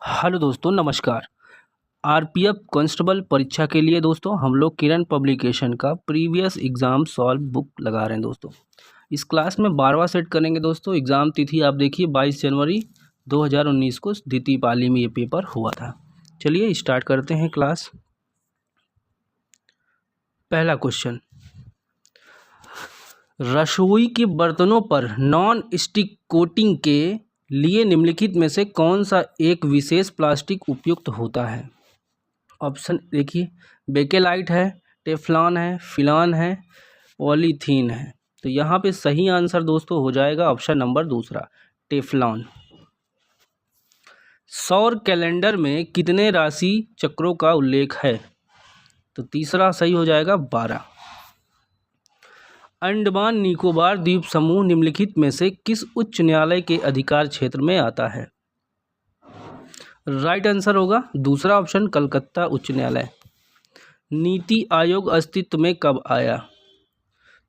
Hello दोस्तों, नमस्कार। RPF constable परीक्षा के लिए दोस्तों हम लोग किरण पब्लिकेशन का प्रीवियस एग्ज़ाम सॉल्व बुक लगा रहे हैं दोस्तों। इस क्लास में 12वां सेट करेंगे दोस्तों। एग्ज़ाम तिथि आप देखिए 22 जनवरी 2019 को द्वितीय पाली में ये पेपर हुआ था। चलिए स्टार्ट करते हैं क्लास। पहला क्वेश्चन, रसोई के बर्तनों पर नॉन स्टिक कोटिंग के लिए निम्नलिखित में से कौन सा एक विशेष प्लास्टिक उपयुक्त होता है। ऑप्शन देखिए, बेकेलाइट है, टेफ्लॉन है, फिलॉन है, पॉलीथीन है। तो यहाँ पे सही आंसर दोस्तों हो जाएगा ऑप्शन नंबर दूसरा, टेफ्लॉन। सौर कैलेंडर में कितने राशि चक्रों का उल्लेख है। तो तीसरा सही हो जाएगा 12। अंडमान निकोबार द्वीप समूह निम्नलिखित में से किस उच्च न्यायालय के अधिकार क्षेत्र में आता है। राइट आंसर होगा दूसरा ऑप्शन, कलकत्ता उच्च न्यायालय। नीति आयोग अस्तित्व में कब आया।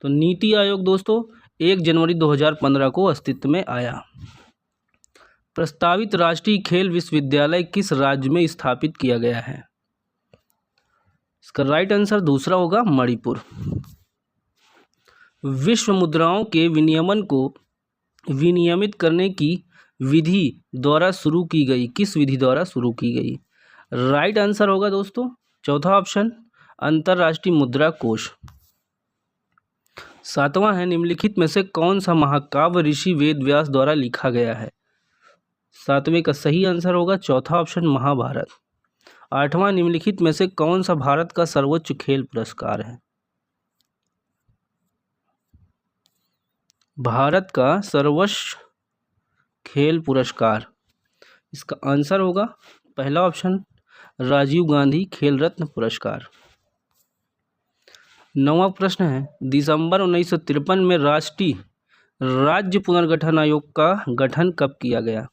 तो नीति आयोग दोस्तों 1 जनवरी 2015 को अस्तित्व में आया। प्रस्तावित राष्ट्रीय खेल विश्वविद्यालय किस राज्य में स्थापित किया गया है। इसका राइट आंसर दूसरा होगा, मणिपुर। विश्व मुद्राओं के विनियमन को विनियमित करने की विधि द्वारा शुरू की गई, किस विधि द्वारा शुरू की गई। राइट आंसर होगा दोस्तों चौथा ऑप्शन, अंतर्राष्ट्रीय मुद्रा कोष। सातवां है, निम्नलिखित में से कौन सा महाकाव्य ऋषि वेद व्यास द्वारा लिखा गया है। सातवें का सही आंसर होगा चौथा ऑप्शन, महाभारत। आठवां, निम्नलिखित में से कौन सा भारत का सर्वोच्च खेल पुरस्कार है। भारत का सर्वोच्च खेल पुरस्कार, इसका आंसर होगा पहला ऑप्शन, राजीव गांधी खेल रत्न पुरस्कार। 9वां प्रश्न है, दिसंबर 1953 में राष्ट्रीय राज्य पुनर्गठन आयोग का गठन कब किया गया।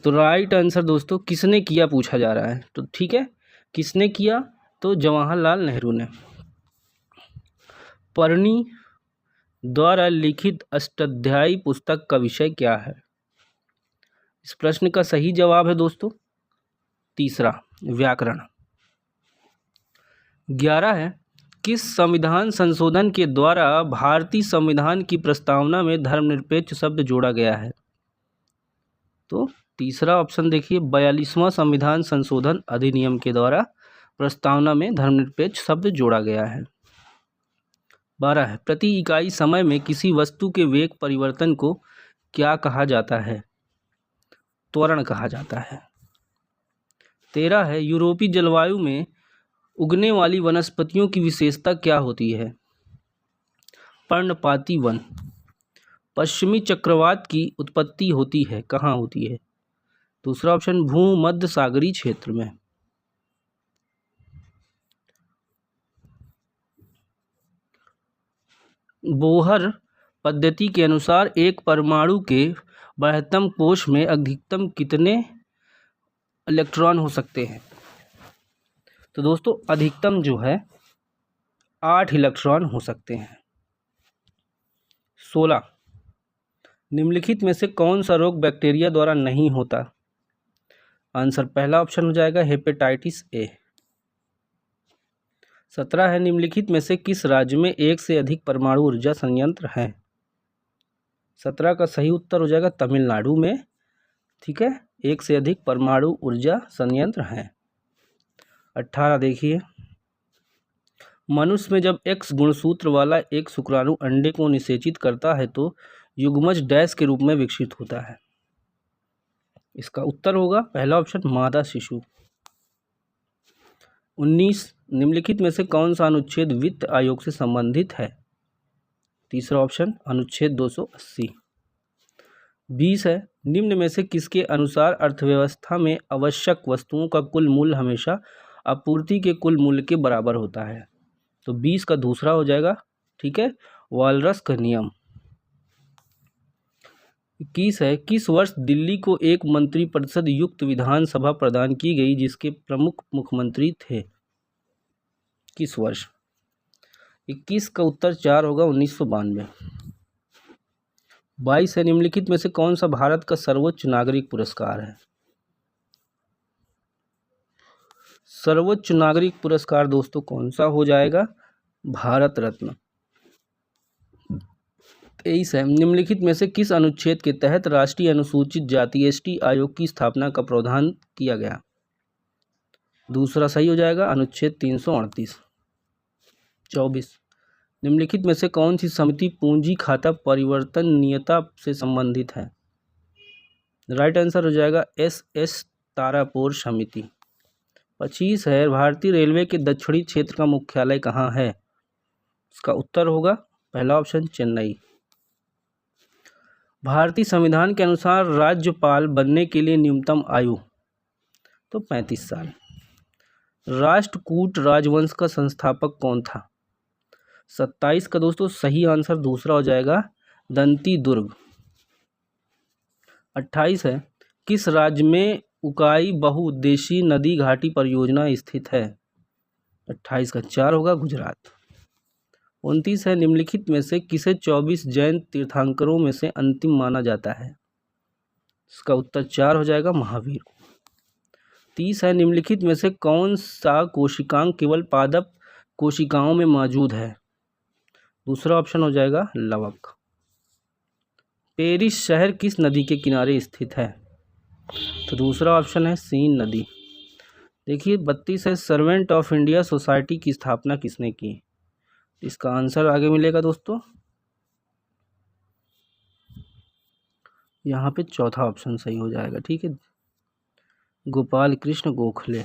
तो राइट आंसर दोस्तों किसने किया पूछा जा रहा है। तो ठीक है, किसने किया, तो जवाहरलाल नेहरू ने। परनी द्वारा लिखित अष्टाध्यायी पुस्तक का विषय क्या है। इस प्रश्न का सही जवाब है दोस्तों तीसरा, व्याकरण। 11 है, किस संविधान संशोधन के द्वारा भारतीय संविधान की प्रस्तावना में धर्मनिरपेक्ष शब्द जोड़ा गया है। तो तीसरा ऑप्शन देखिए, 42वां संविधान संशोधन अधिनियम के द्वारा प्रस्तावना में धर्मनिरपेक्ष शब्द जोड़ा गया है। 12 है, प्रति इकाई समय में किसी वस्तु के वेग परिवर्तन को क्या कहा जाता है। त्वरण कहा जाता है। 13 है, यूरोपीय जलवायु में उगने वाली वनस्पतियों की विशेषता क्या होती है। पर्णपाती वन। पश्चिमी चक्रवात की उत्पत्ति होती है, कहाँ होती है। दूसरा ऑप्शन, भूमध्य सागरीय क्षेत्र में। बोहर पद्धति के अनुसार एक परमाणु के बृहत्तम कोश में अधिकतम कितने इलेक्ट्रॉन हो सकते हैं। तो दोस्तों अधिकतम जो है 8 इलेक्ट्रॉन हो सकते हैं। 16, निम्नलिखित में से कौन सा रोग बैक्टीरिया द्वारा नहीं होता। आंसर पहला ऑप्शन हो जाएगा, हेपेटाइटिस ए। 17 है, निम्नलिखित में से किस राज्य में एक से अधिक परमाणु ऊर्जा संयंत्र हैं। 17 का सही उत्तर हो जाएगा तमिलनाडु में। ठीक है, एक से अधिक परमाणु ऊर्जा संयंत्र हैं। 18 देखिए, मनुष्य में जब एक्स गुणसूत्र वाला एक शुक्राणु अंडे को निषेचित करता है तो युग्मज डैश के रूप में विकसित होता है। इसका उत्तर होगा पहला ऑप्शन, मादा शिशु। 19, निम्नलिखित में से कौन सा अनुच्छेद वित्त आयोग से संबंधित है। तीसरा ऑप्शन, अनुच्छेद 280। 20 है, निम्न में से किसके अनुसार अर्थव्यवस्था में आवश्यक वस्तुओं का कुल मूल्य हमेशा आपूर्ति के कुल मूल्य के बराबर होता है। तो 20 का दूसरा हो जाएगा, ठीक है, वालरस का नियम। 21 है, किस वर्ष दिल्ली को एक मंत्रिपरिषद युक्त विधानसभा प्रदान की गई जिसके प्रमुख मुख्यमंत्री थे। किस वर्ष। 21 का उत्तर 4 होगा, 1992। 22 है, निम्नलिखित में से कौन सा भारत का सर्वोच्च नागरिक पुरस्कार है। सर्वोच्च नागरिक पुरस्कार दोस्तों कौन सा हो जाएगा? भारत रत्न। 23 है, निम्नलिखित में से किस अनुच्छेद के तहत राष्ट्रीय अनुसूचित जाति एसटी आयोग की स्थापना का प्रावधान किया गया? दूसरा सही हो जाएगा, अनुच्छेद 338। 24, निम्नलिखित में से कौन सी समिति पूंजी खाता परिवर्तनीयता से संबंधित है? राइट आंसर हो जाएगा एस तारापुर समिति। 25 है, भारतीय रेलवे के दक्षिणी क्षेत्र का मुख्यालय कहाँ है? इसका उत्तर होगा पहला ऑप्शन चेन्नई। भारतीय संविधान के अनुसार राज्यपाल बनने के लिए न्यूनतम आयु तो 35 साल। राष्ट्रकूट राजवंश का संस्थापक कौन था? 27 का दोस्तों सही आंसर दूसरा हो जाएगा दंती दुर्ग। 28 है, किस राज्य में उकाई बहुउद्देशीय नदी घाटी परियोजना स्थित है? 28 का 4 होगा गुजरात। 29 है, निम्नलिखित में से किसे 24 जैन तीर्थंकरों में से अंतिम माना जाता है? इसका उत्तर 4 हो जाएगा महावीर को। 30 है, निम्नलिखित में से कौन सा कोशिकांग केवल पादप कोशिकाओं में मौजूद है? दूसरा ऑप्शन हो जाएगा लवक। पेरिस शहर किस नदी के किनारे स्थित है? तो दूसरा ऑप्शन है सीन नदी। देखिए 32 है, सर्वेंट ऑफ इंडिया सोसाइटी की स्थापना किसने की? इसका आंसर आगे मिलेगा दोस्तों, यहाँ पे चौथा ऑप्शन सही हो जाएगा। ठीक है, गोपाल कृष्ण गोखले।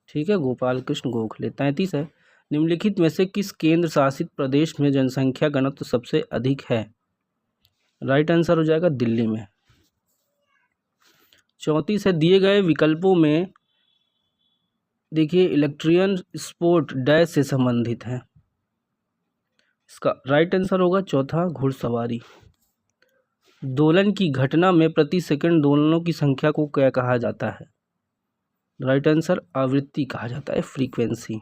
ठीक है, गोपाल कृष्ण गोखले। 33 है, निम्नलिखित में से किस केंद्र शासित प्रदेश में जनसंख्या घनत्व सबसे अधिक है? राइट आंसर हो जाएगा दिल्ली में। 34 है, दिए गए विकल्पों में देखिए इलेक्ट्रियन स्पोर्ट डैश से संबंधित है। इसका राइट आंसर होगा चौथा घुड़सवारी। दोलन की घटना में प्रति सेकंड दोलनों की संख्या को क्या कहा जाता है? राइट आंसर आवृत्ति कहा जाता है, फ्रीक्वेंसी।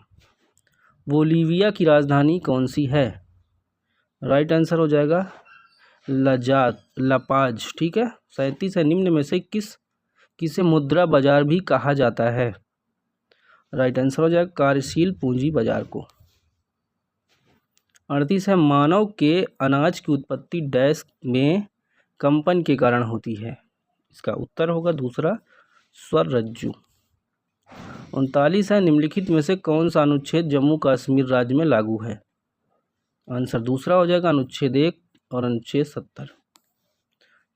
बोलीविया की राजधानी कौन सी है? राइट आंसर हो जाएगा लापाज। ठीक है। 37 है, निम्न में से किसे मुद्रा बाजार भी कहा जाता है? राइट आंसर हो जाएगा कार्यशील पूंजी बाजार को। 38 है, मानव के अनाज की उत्पत्ति डैश में कंपन के कारण होती है? इसका उत्तर होगा दूसरा स्वररज्जु। 39 है, निम्नलिखित में से कौन सा अनुच्छेद जम्मू कश्मीर राज्य में लागू है? आंसर दूसरा हो जाएगा अनुच्छेद 1 और अनुच्छेद 70।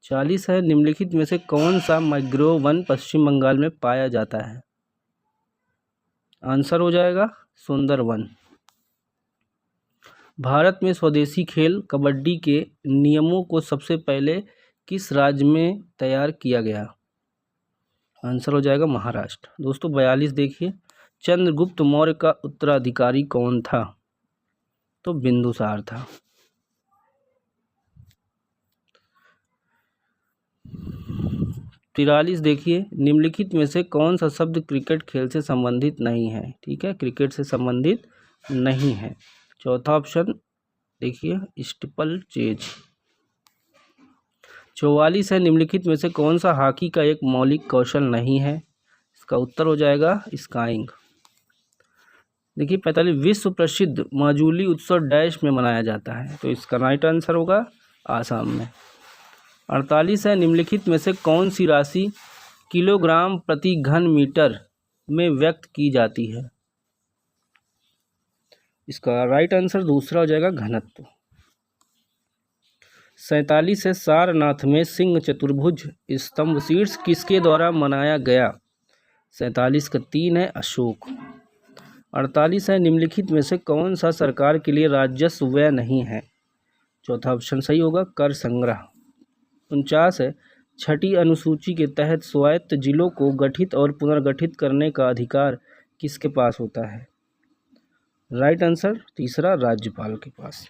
40 है, निम्नलिखित में से कौन सा मैंग्रोव वन पश्चिम बंगाल में पाया जाता है? आंसर हो जाएगा सुंदरवन। भारत में स्वदेशी खेल कबड्डी के नियमों को सबसे पहले किस राज्य में तैयार किया गया? आंसर हो जाएगा महाराष्ट्र। दोस्तों 42 देखिए, चंद्रगुप्त मौर्य का उत्तराधिकारी कौन था? तो बिंदुसार था। 43 देखिए, निम्नलिखित में से कौन सा शब्द क्रिकेट खेल से संबंधित नहीं है? ठीक है, क्रिकेट से संबंधित नहीं है। चौथा ऑप्शन देखिए स्टीपल चेज। 44 है, निम्नलिखित में से कौन सा हॉकी का एक मौलिक कौशल नहीं है? इसका उत्तर हो जाएगा स्काइंग। देखिए 45, विश्व प्रसिद्ध माजुली उत्सव डैश में मनाया जाता है? तो इसका राइट आंसर होगा आसाम में। 48 है, निम्नलिखित में से कौन सी राशि किलोग्राम प्रति घन मीटर में व्यक्त की जाती है? इसका राइट आंसर दूसरा हो जाएगा घनत्व। 47 है, सारनाथ में सिंह चतुर्भुज स्तंभ शीर्ष किसके द्वारा मनाया गया? 47 का 3 है अशोक। 48 है, निम्नलिखित में से कौन सा सरकार के लिए राजस्व व्यय नहीं है? चौथा ऑप्शन सही होगा कर संग्रह। 49 है, छठी अनुसूची के तहत स्वायत्त जिलों को गठित और पुनर्गठित करने का अधिकार किसके पास होता है? राइट आंसर तीसरा राज्यपाल के पास।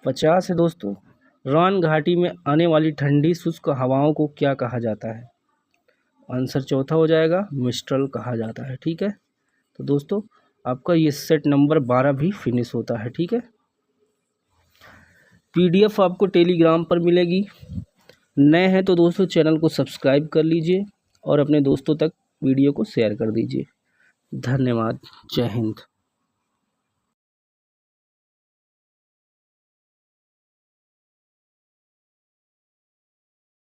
50 है दोस्तों, रॉन घाटी में आने वाली ठंडी शुष्क हवाओं को क्या कहा जाता है? आंसर चौथा हो जाएगा मिस्ट्रल कहा जाता है। ठीक है, तो दोस्तों आपका ये सेट नंबर 12 भी फिनिश होता है। ठीक है, PDF आपको टेलीग्राम पर मिलेगी। नए हैं तो दोस्तों चैनल को सब्सक्राइब कर लीजिए और अपने दोस्तों तक वीडियो को शेयर कर दीजिए। धन्यवाद। जय हिंद।